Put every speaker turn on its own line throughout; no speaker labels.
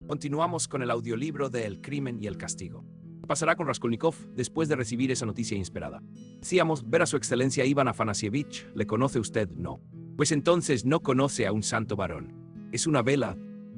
Continuamos con el audiolibro de El crimen y el castigo. ¿Qué pasará con Raskolnikov después de recibir esa noticia inesperada? Decíamos, ver a su excelencia Iván Afanasievich. ¿Le conoce usted? No. Pues entonces no conoce a un santo varón. Es una vela,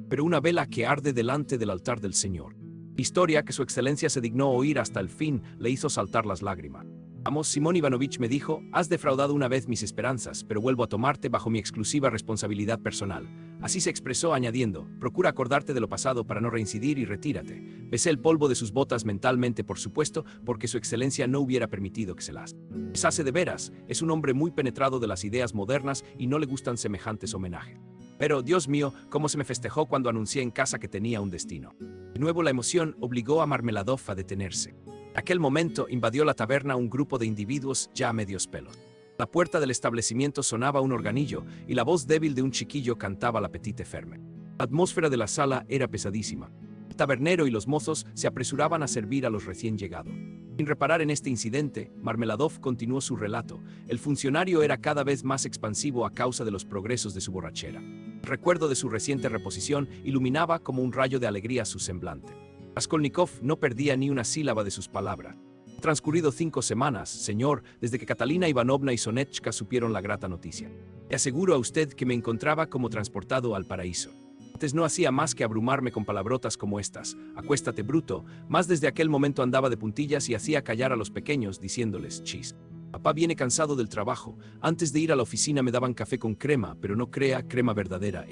pero una vela que arde delante del altar del Señor. Historia que su excelencia se dignó oír hasta el fin le hizo saltar las lágrimas. Amos, Simón Ivanovich me dijo, has defraudado una vez mis esperanzas, pero vuelvo a tomarte bajo mi exclusiva responsabilidad personal. Así se expresó añadiendo, procura acordarte de lo pasado para no reincidir y retírate. Besé el polvo de sus botas mentalmente, por supuesto, porque su excelencia no hubiera permitido que se las besase de veras. Es un hombre muy penetrado de las ideas modernas y no le gustan semejantes homenajes. Pero, Dios mío, cómo se me festejó cuando anuncié en casa que tenía un destino. De nuevo la emoción obligó a Marmeladov a detenerse. En aquel momento invadió la taberna un grupo de individuos ya a medios pelos. A la puerta del establecimiento sonaba un organillo y la voz débil de un chiquillo cantaba la petite ferme. La atmósfera de la sala era pesadísima. El tabernero y los mozos se apresuraban a servir a los recién llegados. Sin reparar en este incidente, Marmeladov continuó su relato. El funcionario era cada vez más expansivo a causa de los progresos de su borrachera. El recuerdo de su reciente reposición iluminaba como un rayo de alegría su semblante. Raskolnikov no perdía ni una sílaba de sus palabras. Han transcurrido 5 semanas, señor, desde que Catalina Ivanovna y Sonetchka supieron la grata noticia. Le aseguro a usted que me encontraba como transportado al paraíso. Antes no hacía más que abrumarme con palabrotas como estas. Acuéstate, bruto. Más desde aquel momento andaba de puntillas y hacía callar a los pequeños, diciéndoles, chis. Papá viene cansado del trabajo. Antes de ir a la oficina me daban café con crema, pero no crea, crema verdadera,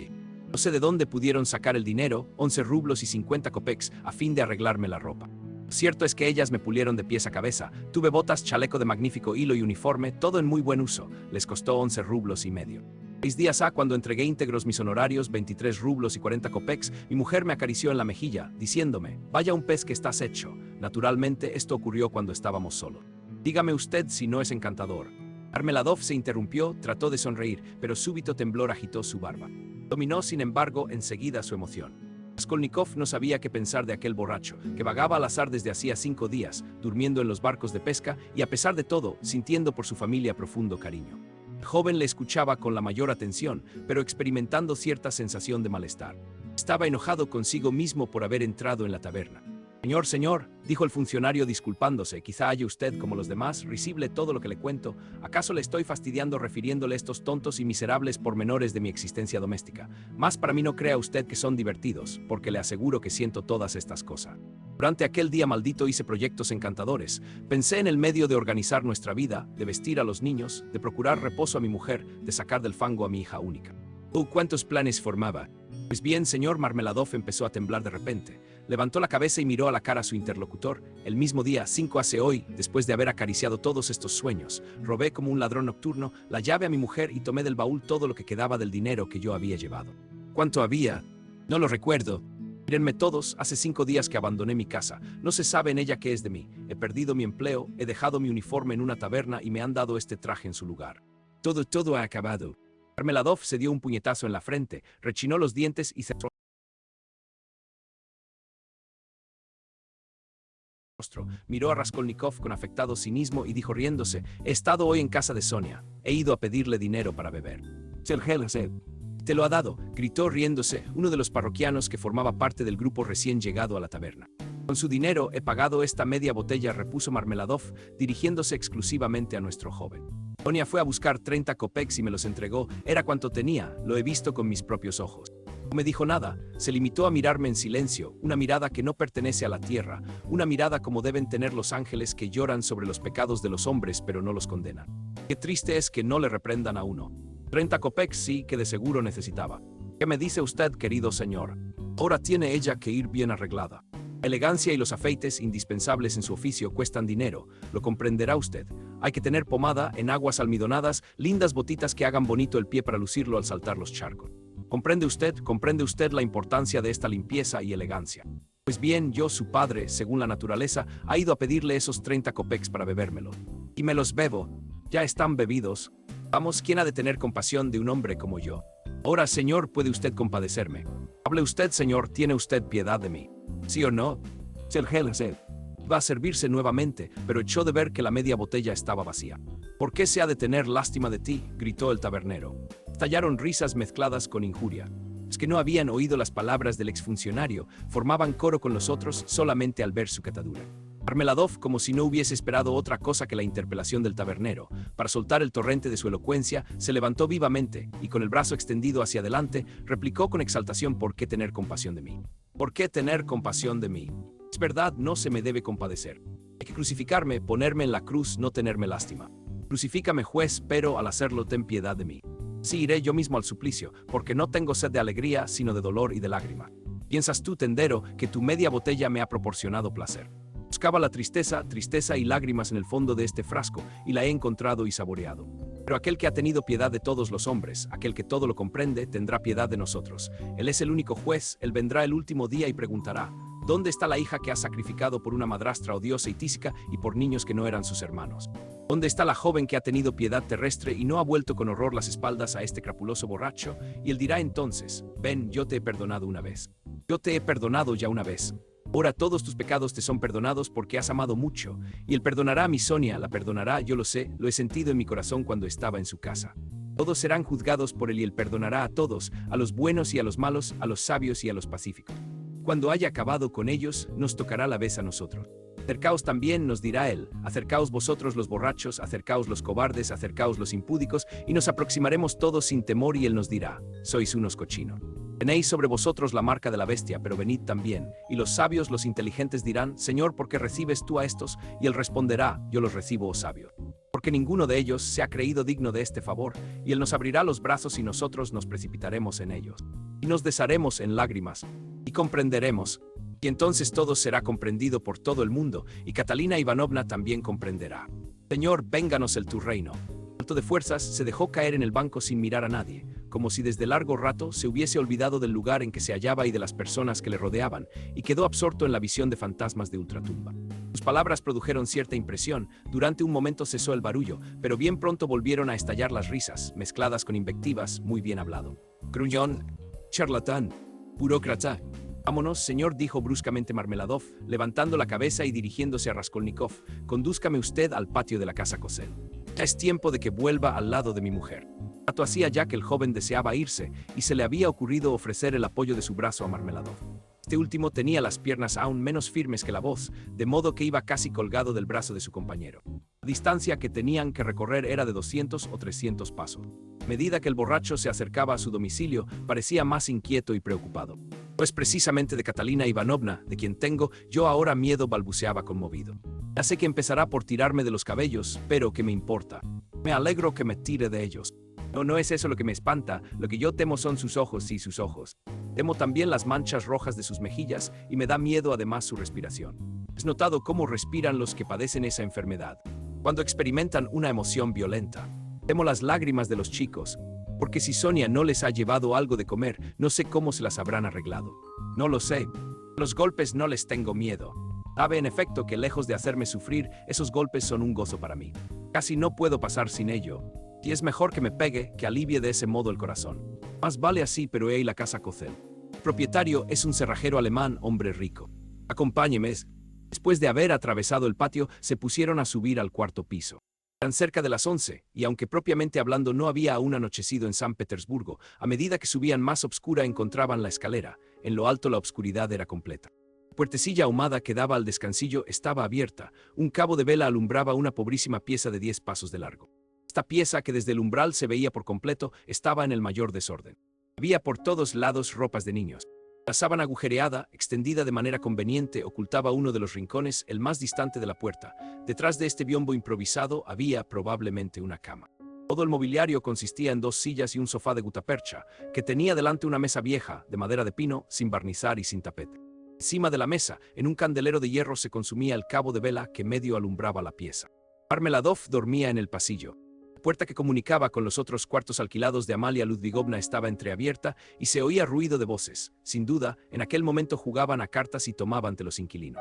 No sé de dónde pudieron sacar el dinero, 11 rublos y 50 kopecks, a fin de arreglarme la ropa. Cierto es que ellas me pulieron de pies a cabeza. Tuve botas, chaleco de magnífico hilo y uniforme, todo en muy buen uso. Les costó 11 rublos y medio. 6 días cuando entregué íntegros mis honorarios, 23 rublos y 40 kopecks, mi mujer me acarició en la mejilla, diciéndome, vaya un pez que estás hecho. Naturalmente, esto ocurrió cuando estábamos solos. Dígame usted si no es encantador. Marmeladov se interrumpió, trató de sonreír, pero súbito temblor agitó su barba. Dominó, sin embargo, enseguida su emoción. Raskolnikov no sabía qué pensar de aquel borracho, que vagaba al azar desde hacía 5 días, durmiendo en los barcos de pesca y, a pesar de todo, sintiendo por su familia profundo cariño. El joven le escuchaba con la mayor atención, pero experimentando cierta sensación de malestar. Estaba enojado consigo mismo por haber entrado en la taberna. Señor, dijo el funcionario disculpándose, quizá halle usted, como los demás, risible todo lo que le cuento. ¿Acaso le estoy fastidiando refiriéndole estos tontos y miserables pormenores de mi existencia doméstica? Más para mí no crea usted que son divertidos, porque le aseguro que siento todas estas cosas. Durante aquel día maldito hice proyectos encantadores. Pensé en el medio de organizar nuestra vida, de vestir a los niños, de procurar reposo a mi mujer, de sacar del fango a mi hija única. ¿Cuántos planes formaba? Pues bien, señor, Marmeladov empezó a temblar de repente. Levantó la cabeza y miró a la cara a su interlocutor. El mismo día, 5 hace hoy, después de haber acariciado todos estos sueños, robé como un ladrón nocturno la llave a mi mujer y tomé del baúl todo lo que quedaba del dinero que yo había llevado. ¿Cuánto había? No lo recuerdo. Mírenme todos, hace 5 días que abandoné mi casa. No se sabe en ella qué es de mí. He perdido mi empleo, he dejado mi uniforme en una taberna y me han dado este traje en su lugar. Todo ha acabado. Marmeladov se dio un puñetazo en la frente, rechinó los dientes y cerró el rostro. Miró a Raskolnikov con afectado cinismo y dijo riéndose, he estado hoy en casa de Sonia. He ido a pedirle dinero para beber. Te lo ha dado, gritó riéndose uno de los parroquianos que formaba parte del grupo recién llegado a la taberna. Con su dinero he pagado esta media botella, repuso Marmeladov, dirigiéndose exclusivamente a nuestro joven. Sonia fue a buscar 30 kopecks y me los entregó. Era cuanto tenía, lo he visto con mis propios ojos. No me dijo nada, se limitó a mirarme en silencio, una mirada que no pertenece a la tierra, una mirada como deben tener los ángeles que lloran sobre los pecados de los hombres pero no los condenan. Qué triste es que no le reprendan a uno. 30 kopecks sí que de seguro necesitaba. ¿Qué me dice usted, querido señor? Ahora tiene ella que ir bien arreglada. La elegancia y los afeites indispensables en su oficio cuestan dinero, lo comprenderá usted. Hay que tener pomada, enaguas almidonadas, lindas botitas que hagan bonito el pie para lucirlo al saltar los charcos. ¿Comprende usted la importancia de esta limpieza y elegancia? Pues bien, yo, su padre, según la naturaleza, ha ido a pedirle esos 30 kopecks para bebérmelo. Y me los bebo. Ya están bebidos. Vamos, ¿quién ha de tener compasión de un hombre como yo? Ahora, señor, puede usted compadecerme. Hable usted, señor, tiene usted piedad de mí. ¿Sí o no? Va a servirse nuevamente, pero echó de ver que la media botella estaba vacía. ¿Por qué se ha de tener lástima de ti?, gritó el tabernero. Estallaron risas mezcladas con injuria. Los que no habían oído las palabras del exfuncionario formaban coro con los otros solamente al ver su catadura. Marmeladov, como si no hubiese esperado otra cosa que la interpelación del tabernero, para soltar el torrente de su elocuencia, se levantó vivamente y con el brazo extendido hacia adelante, replicó con exaltación: ¿por qué tener compasión de mí? ¿Por qué tener compasión de mí? Es verdad, no se me debe compadecer. Hay que crucificarme, ponerme en la cruz, no tenerme lástima. Crucifícame, juez, pero al hacerlo ten piedad de mí. Sí iré yo mismo al suplicio, porque no tengo sed de alegría, sino de dolor y de lágrima. ¿Piensas tú, tendero, que tu media botella me ha proporcionado placer? Buscaba la tristeza, tristeza y lágrimas en el fondo de este frasco, y la he encontrado y saboreado. Pero aquel que ha tenido piedad de todos los hombres, aquel que todo lo comprende, tendrá piedad de nosotros. Él es el único juez, él vendrá el último día y preguntará: ¿dónde está la hija que has sacrificado por una madrastra odiosa y tísica y por niños que no eran sus hermanos? ¿Dónde está la joven que ha tenido piedad terrestre y no ha vuelto con horror las espaldas a este crapuloso borracho? Y él dirá entonces: ven, yo te he perdonado una vez. Yo te he perdonado ya una vez. Ahora todos tus pecados te son perdonados porque has amado mucho. Y él perdonará a mi Sonia, la perdonará, yo lo sé, lo he sentido en mi corazón cuando estaba en su casa. Todos serán juzgados por él y él perdonará a todos, a los buenos y a los malos, a los sabios y a los pacíficos. Cuando haya acabado con ellos, nos tocará la vez a nosotros. Acercaos también, nos dirá él, acercaos vosotros los borrachos, acercaos los cobardes, acercaos los impúdicos, y nos aproximaremos todos sin temor, y él nos dirá: sois unos cochinos. Tenéis sobre vosotros la marca de la bestia, pero venid también. Y los sabios, los inteligentes dirán: Señor, ¿por qué recibes tú a estos? Y él responderá: yo los recibo, oh sabio. Porque ninguno de ellos se ha creído digno de este favor, y él nos abrirá los brazos y nosotros nos precipitaremos en ellos. Y nos desharemos en lágrimas, y comprenderemos. Y entonces todo será comprendido por todo el mundo, y Catalina Ivanovna también comprenderá. Señor, vénganos el tu reino. Alto de fuerzas, se dejó caer en el banco sin mirar a nadie, como si desde largo rato se hubiese olvidado del lugar en que se hallaba y de las personas que le rodeaban, y quedó absorto en la visión de fantasmas de ultratumba. Sus palabras produjeron cierta impresión, durante un momento cesó el barullo, pero bien pronto volvieron a estallar las risas, mezcladas con invectivas: muy bien hablado. Gruñón, charlatán, burócrata. Vámonos, señor, dijo bruscamente Marmeladov, levantando la cabeza y dirigiéndose a Raskolnikov: condúzcame usted al patio de la casa Kozel. Ya es tiempo de que vuelva al lado de mi mujer. Rato hacía ya que el joven deseaba irse, y se le había ocurrido ofrecer el apoyo de su brazo a Marmeladov. Este último tenía las piernas aún menos firmes que la voz, de modo que iba casi colgado del brazo de su compañero. La distancia que tenían que recorrer era de 200 o 300 pasos. A medida que el borracho se acercaba a su domicilio, parecía más inquieto y preocupado. Pues precisamente de Catalina Ivanovna, de quien tengo yo ahora miedo, balbuceaba conmovido. Ya sé que empezará por tirarme de los cabellos, pero ¿qué me importa? Me alegro que me tire de ellos. No es eso lo que me espanta, lo que yo temo son sus ojos y sus ojos. Temo también las manchas rojas de sus mejillas y me da miedo además su respiración. ¿Has notado cómo respiran los que padecen esa enfermedad? Cuando experimentan una emoción violenta. Temo las lágrimas de los chicos, porque si Sonia no les ha llevado algo de comer, no sé cómo se las habrán arreglado. No lo sé. A los golpes no les tengo miedo. Sabe en efecto que lejos de hacerme sufrir, esos golpes son un gozo para mí. Casi no puedo pasar sin ello. Y es mejor que me pegue, que alivie de ese modo el corazón. Más vale así, pero he ahí la casa Kozel. El propietario es un cerrajero alemán, hombre rico. Acompáñeme. Después de haber atravesado el patio, se pusieron a subir al cuarto piso. Eran cerca de las 11, y aunque propiamente hablando no había aún anochecido en San Petersburgo, a medida que subían más obscura encontraban la escalera. En lo alto la obscuridad era completa. La puertecilla ahumada que daba al descansillo estaba abierta. Un cabo de vela alumbraba una pobrísima pieza de 10 pasos de largo. Esta pieza, que desde el umbral se veía por completo, estaba en el mayor desorden. Había por todos lados ropas de niños. La sábana agujereada, extendida de manera conveniente, ocultaba uno de los rincones, el más distante de la puerta. Detrás de este biombo improvisado había probablemente una cama. Todo el mobiliario consistía en 2 sillas y un sofá de gutapercha, que tenía delante una mesa vieja, de madera de pino, sin barnizar y sin tapete. Encima de la mesa, en un candelero de hierro, se consumía el cabo de vela que medio alumbraba la pieza. Marmeladov dormía en el pasillo. La puerta que comunicaba con los otros cuartos alquilados de Amalia Ludvigovna estaba entreabierta y se oía ruido de voces. Sin duda, en aquel momento jugaban a cartas y tomaban ante los inquilinos.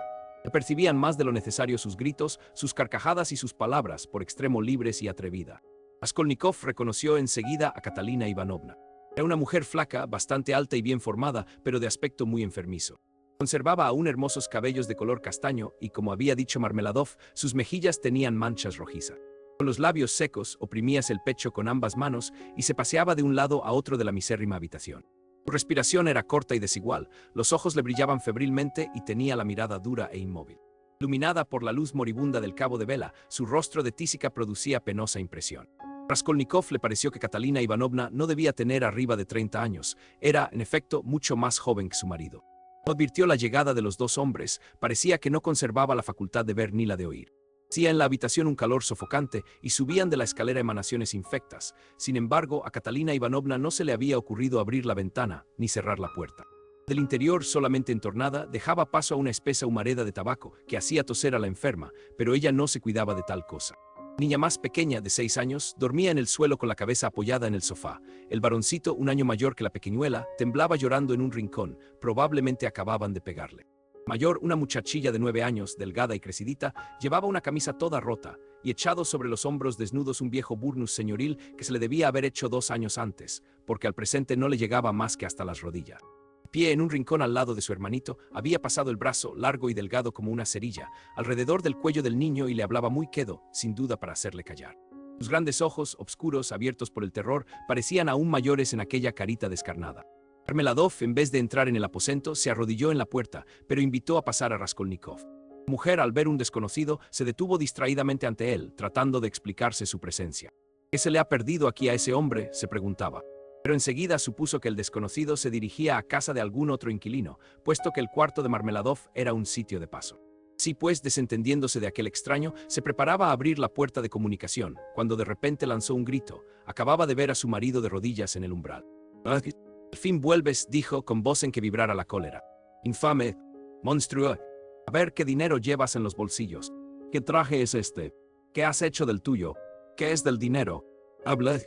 Percibían más de lo necesario sus gritos, sus carcajadas y sus palabras, por extremo libres y atrevida. Raskolnikov reconoció enseguida a Catalina Ivanovna. Era una mujer flaca, bastante alta y bien formada, pero de aspecto muy enfermizo. Conservaba aún hermosos cabellos de color castaño y, como había dicho Marmeladov, sus mejillas tenían manchas rojizas. Con los labios secos, oprimíase el pecho con ambas manos y se paseaba de un lado a otro de la misérrima habitación. Su respiración era corta y desigual, los ojos le brillaban febrilmente y tenía la mirada dura e inmóvil. Iluminada por la luz moribunda del cabo de vela, su rostro de tísica producía penosa impresión. A Raskolnikov le pareció que Catalina Ivanovna no debía tener arriba de 30 años, era, en efecto, mucho más joven que su marido. No advirtió la llegada de los dos hombres, parecía que no conservaba la facultad de ver ni la de oír. Hacía en la habitación un calor sofocante y subían de la escalera emanaciones infectas. Sin embargo, a Catalina Ivanovna no se le había ocurrido abrir la ventana ni cerrar la puerta. Del interior, solamente entornada, dejaba paso a una espesa humareda de tabaco que hacía toser a la enferma, pero ella no se cuidaba de tal cosa. La niña más pequeña, de 6 años, dormía en el suelo con la cabeza apoyada en el sofá. El varoncito, un año mayor que la pequeñuela, temblaba llorando en un rincón, probablemente acababan de pegarle. Mayor, una muchachilla de 9 años, delgada y crecidita, llevaba una camisa toda rota, y echado sobre los hombros desnudos un viejo burnus señoril que se le debía haber hecho 2 años antes, porque al presente no le llegaba más que hasta las rodillas. De pie en un rincón al lado de su hermanito, había pasado el brazo, largo y delgado como una cerilla, alrededor del cuello del niño y le hablaba muy quedo, sin duda para hacerle callar. Sus grandes ojos, obscuros, abiertos por el terror, parecían aún mayores en aquella carita descarnada. Marmeladov, en vez de entrar en el aposento, se arrodilló en la puerta, pero invitó a pasar a Raskolnikov. La mujer, al ver un desconocido, se detuvo distraídamente ante él, tratando de explicarse su presencia. ¿Qué se le ha perdido aquí a ese hombre?, se preguntaba. Pero enseguida supuso que el desconocido se dirigía a casa de algún otro inquilino, puesto que el cuarto de Marmeladov era un sitio de paso. Así pues, desentendiéndose de aquel extraño, se preparaba a abrir la puerta de comunicación, cuando de repente lanzó un grito. Acababa de ver a su marido de rodillas en el umbral. «Al fin vuelves», dijo con voz en que vibrara la cólera. «Infame, monstruo. A ver qué dinero llevas en los bolsillos. ¿Qué traje es este? ¿Qué has hecho del tuyo? ¿Qué es del dinero? Habla».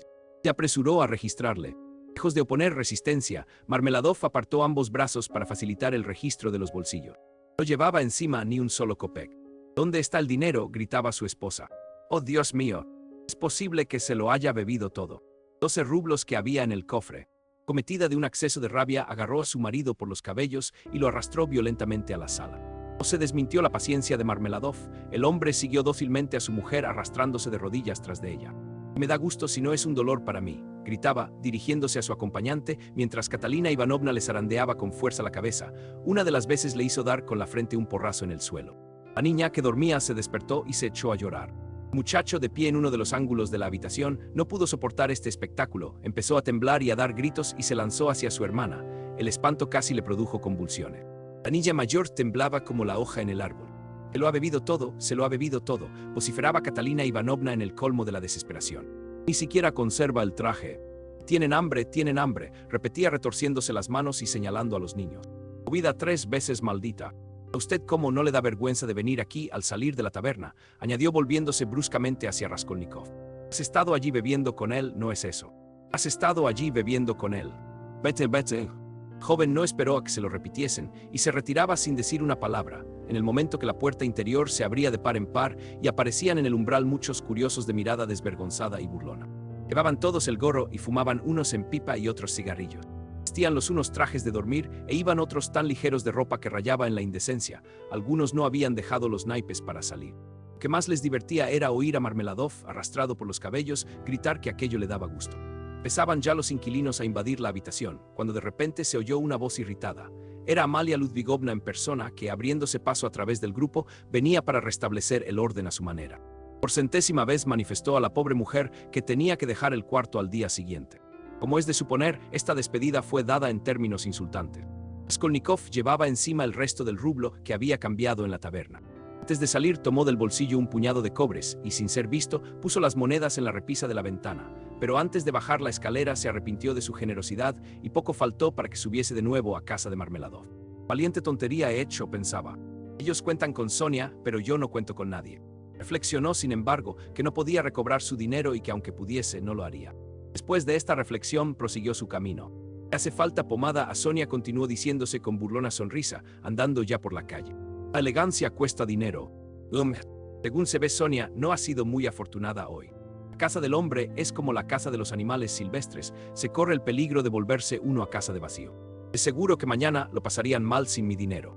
Se apresuró a registrarle. Lejos de oponer resistencia, Marmeladov apartó ambos brazos para facilitar el registro de los bolsillos. No llevaba encima ni un solo kopek. «¿Dónde está el dinero?», gritaba su esposa. «Oh, Dios mío. Es posible que se lo haya bebido todo. 12 rublos que había en el cofre». Cometida de un acceso de rabia, agarró a su marido por los cabellos y lo arrastró violentamente a la sala. No se desmintió la paciencia de Marmeladov. El hombre siguió dócilmente a su mujer arrastrándose de rodillas tras de ella. «Me da gusto si no es un dolor para mí», gritaba, dirigiéndose a su acompañante, mientras Catalina Ivanovna le zarandeaba con fuerza la cabeza. Una de las veces le hizo dar con la frente un porrazo en el suelo. La niña, que dormía, se despertó y se echó a llorar. El muchacho, de pie en uno de los ángulos de la habitación, no pudo soportar este espectáculo, empezó a temblar y a dar gritos y se lanzó hacia su hermana. El espanto casi le produjo convulsiones. La niña mayor temblaba como la hoja en el árbol. «Se lo ha bebido todo, se lo ha bebido todo», vociferaba Catalina Ivanovna en el colmo de la desesperación. «Ni siquiera conserva el traje. Tienen hambre», repetía retorciéndose las manos y señalando a los niños. «Vida 3 veces maldita. ¿A usted cómo no le da vergüenza de venir aquí al salir de la taberna?», añadió volviéndose bruscamente hacia Raskolnikov. «Has estado allí bebiendo con él, ¿no es eso? Has estado allí bebiendo con él. Vete, vete». El joven no esperó a que se lo repitiesen y se retiraba sin decir una palabra, en el momento que la puerta interior se abría de par en par y aparecían en el umbral muchos curiosos de mirada desvergonzada y burlona. Llevaban todos el gorro y fumaban unos en pipa y otros cigarrillos. Vestían los unos trajes de dormir e iban otros tan ligeros de ropa que rayaba en la indecencia. Algunos no habían dejado los naipes para salir. Lo que más les divertía era oír a Marmeladov, arrastrado por los cabellos, gritar que aquello le daba gusto. Empezaban ya los inquilinos a invadir la habitación, cuando de repente se oyó una voz irritada. Era Amalia Ludvigovna en persona que, abriéndose paso a través del grupo, venía para restablecer el orden a su manera. Por 100ª vez manifestó a la pobre mujer que tenía que dejar el cuarto al día siguiente. Como es de suponer, esta despedida fue dada en términos insultantes. Raskolnikov llevaba encima el resto del rublo que había cambiado en la taberna. Antes de salir, tomó del bolsillo un puñado de cobres y, sin ser visto, puso las monedas en la repisa de la ventana. Pero antes de bajar la escalera se arrepintió de su generosidad y poco faltó para que subiese de nuevo a casa de Marmeladov. «Valiente tontería he hecho», pensaba. «Ellos cuentan con Sonia, pero yo no cuento con nadie». Reflexionó, sin embargo, que no podía recobrar su dinero y que aunque pudiese, no lo haría. Después de esta reflexión, prosiguió su camino. «¿Le hace falta pomada a Sonia?», continuó diciéndose con burlona sonrisa, andando ya por la calle. «La elegancia cuesta dinero. Según se ve, Sonia no ha sido muy afortunada hoy. La casa del hombre es como la casa de los animales silvestres, se corre el peligro de volverse uno a casa de vacío. Es seguro que mañana lo pasarían mal sin mi dinero».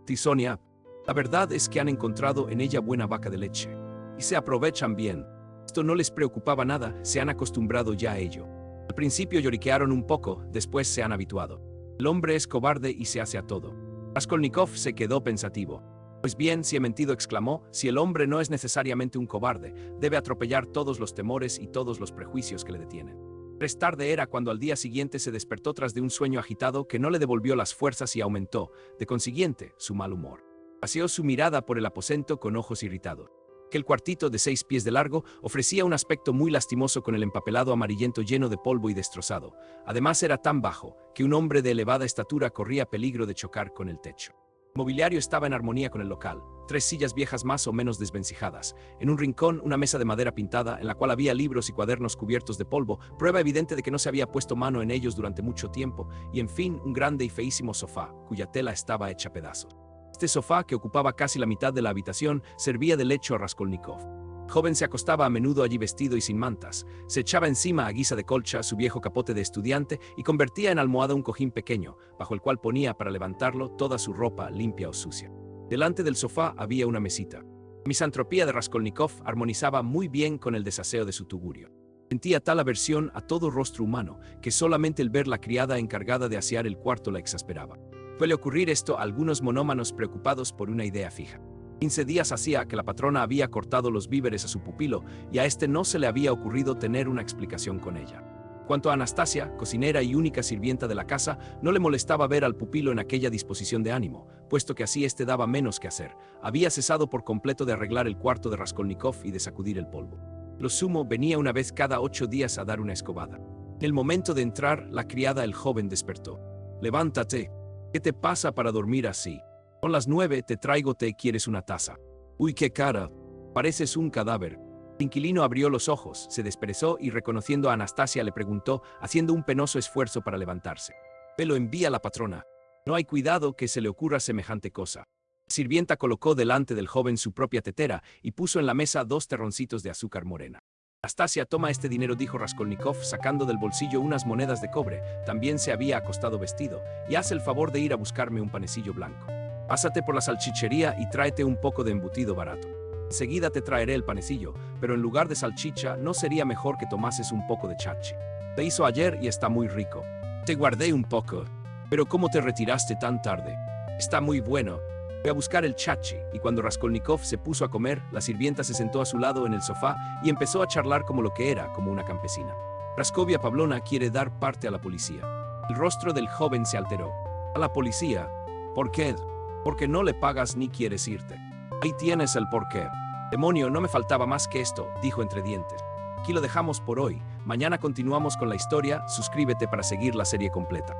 «Sí, Sonia, la verdad es que han encontrado en ella buena vaca de leche. Y se aprovechan bien. Esto no les preocupaba nada, se han acostumbrado ya a ello. Al principio lloriquearon un poco, después se han habituado. El hombre es cobarde y se hace a todo. Raskolnikov se quedó pensativo. Pues bien, si he mentido, exclamó, si el hombre no es necesariamente un cobarde, debe atropellar todos los temores y todos los prejuicios que le detienen. 3 tarde era cuando al día siguiente se despertó tras de un sueño agitado que no le devolvió las fuerzas y aumentó, de consiguiente, su mal humor. Paseó su mirada por el aposento con ojos irritados. Aquel cuartito de 6 pies de largo ofrecía un aspecto muy lastimoso con el empapelado amarillento lleno de polvo y destrozado. Además era tan bajo que un hombre de elevada estatura corría peligro de chocar con el techo. El mobiliario estaba en armonía con el local. 3 sillas viejas más o menos desvencijadas. En un rincón, una mesa de madera pintada, en la cual había libros y cuadernos cubiertos de polvo, prueba evidente de que no se había puesto mano en ellos durante mucho tiempo, y en fin, un grande y feísimo sofá, cuya tela estaba hecha pedazos. Este sofá, que ocupaba casi la mitad de la habitación, servía de lecho a Raskolnikov. El joven se acostaba a menudo allí vestido y sin mantas, se echaba encima a guisa de colcha su viejo capote de estudiante y convertía en almohada un cojín pequeño, bajo el cual ponía para levantarlo toda su ropa limpia o sucia. Delante del sofá había una mesita. La misantropía de Raskolnikov armonizaba muy bien con el desaseo de su tugurio. Sentía tal aversión a todo rostro humano que solamente el ver la criada encargada de asear el cuarto la exasperaba. Suele ocurrir esto a algunos monómanos preocupados por una idea fija. 15 días hacía que la patrona había cortado los víveres a su pupilo y a este no se le había ocurrido tener una explicación con ella. Cuanto a Anastasia, cocinera y única sirvienta de la casa, no le molestaba ver al pupilo en aquella disposición de ánimo, puesto que así éste daba menos que hacer. Había cesado por completo de arreglar el cuarto de Raskolnikov y de sacudir el polvo. Lo sumo venía una vez cada 8 días a dar una escobada. En el momento de entrar, la criada el joven despertó. «Levántate. ¿Qué te pasa para dormir así? Son las 9, te traigo té, ¿quieres una taza?» «Uy, qué cara. Pareces un cadáver». El inquilino abrió los ojos, se desperezó y reconociendo a Anastasia le preguntó, haciendo un penoso esfuerzo para levantarse. «Me lo envía la patrona. No hay cuidado que se le ocurra semejante cosa». La sirvienta colocó delante del joven su propia tetera y puso en la mesa 2 terroncitos de azúcar morena. «Anastasia, toma este dinero», dijo Raskolnikov, sacando del bolsillo unas monedas de cobre. También se había acostado vestido. «Y haz el favor de ir a buscarme un panecillo blanco. Pásate por la salchichería y tráete un poco de embutido barato. Enseguida te traeré el panecillo, pero en lugar de salchicha, ¿no sería mejor que tomases un poco de chachi? Te hizo ayer y está muy rico. Te guardé un poco. Pero ¿cómo te retiraste tan tarde? Está muy bueno. Voy a buscar el chachi», y cuando Raskolnikov se puso a comer, la sirvienta se sentó a su lado en el sofá y empezó a charlar como lo que era, como una campesina. «Praskovia Pavlovna quiere dar parte a la policía». El rostro del joven se alteró. «¿A la policía? ¿Por qué?» «Porque no le pagas ni quieres irte». «Ahí tienes el porqué». «Demonio, no me faltaba más que esto», dijo entre dientes. «Aquí lo dejamos por hoy. Mañana continuamos con la historia. Suscríbete para seguir la serie completa».